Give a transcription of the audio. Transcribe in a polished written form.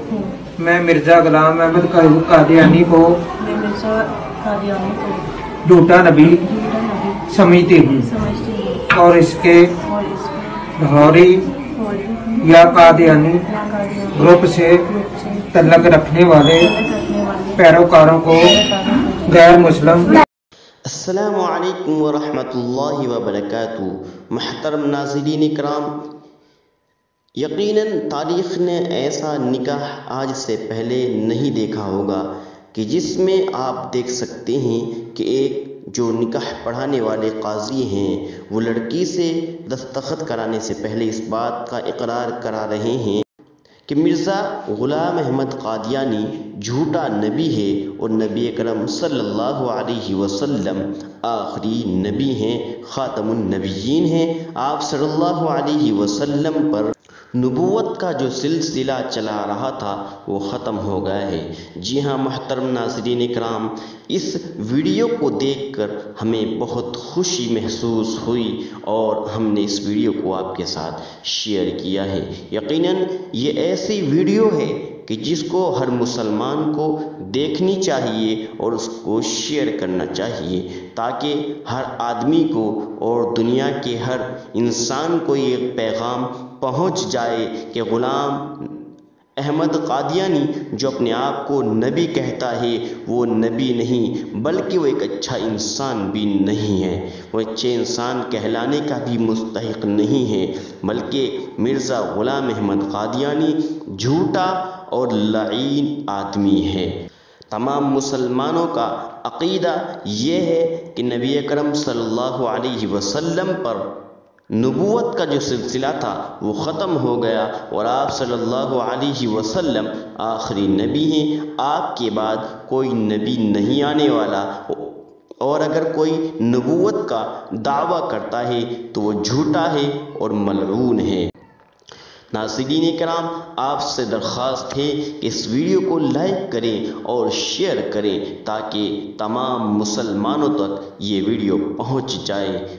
हूँ। मैं मिर्जा गुलाम अहमद कादियानी को मैं मिर्जा कादियानी को झूठा नबी झूठा नबी समझती हूँ समझती हूँ और इसके और इसको लाहौरी या कादियानी कादियानी ग्रुप से ग्रुप से तल्लक रखने वाले रखने वाले पैरोकारों को गैर मुस्लिम। अस्सलामु अलैकुम व रहमतुल्लाहि व बरकातुहू। मुहतरम नाज़रीन इकराम, यकीनन तारीख़ ने ऐसा निकाह आज से पहले नहीं देखा होगा कि जिसमें आप देख सकते हैं कि एक जो निकाह पढ़ाने वाले काजी हैं वो लड़की से दस्तखत कराने से पहले इस बात का इकरार करा रहे हैं कि मिर्ज़ा ग़ुलाम अहमद कादियानी झूठा नबी है और नबी अकरम सल्लल्लाहु अलैहि वसल्लम आखिरी नबी हैं, ख़ातमुन नबिय्यीन हैं। आप सल्लल्लाहु अलैहि वसल्लम पर नबूवत का जो सिलसिला चला रहा था वो ख़त्म हो गया है। जी हाँ मुहतरम नाज़रीन इकराम, इस वीडियो को देखकर हमें बहुत खुशी महसूस हुई और हमने इस वीडियो को आपके साथ शेयर किया है। यकीनन ये ऐसी वीडियो है कि जिसको हर मुसलमान को देखनी चाहिए और उसको शेयर करना चाहिए ताकि हर आदमी को और दुनिया के हर इंसान को ये पैगाम पहुंच जाए कि ग़ुलाम अहमद कादियानी जो अपने आप को नबी कहता है वो नबी नहीं बल्कि वो एक अच्छा इंसान भी नहीं है, वो अच्छे इंसान कहलाने का भी मुस्तहिक नहीं है, बल्कि मिर्ज़ा ग़ुलाम अहमद कादियानी झूठा और लईन आदमी है। तमाम मुसलमानों का अक़ीदा ये है कि नबी अकरम सल्लल्लाहु अलैहि वसल्लम पर नबूवत का जो सिलसिला था वो ख़त्म हो गया और आप सल्लल्लाहु अलैहि वसल्लम आखिरी नबी हैं। आपके बाद कोई नबी नहीं आने वाला और अगर कोई नबूवत का दावा करता है तो वो झूठा है और मलऊन है। नाज़रीन किराम, आपसे दरख्वास्त है कि इस वीडियो को लाइक करें और शेयर करें ताकि तमाम मुसलमानों तक ये वीडियो पहुंच जाए।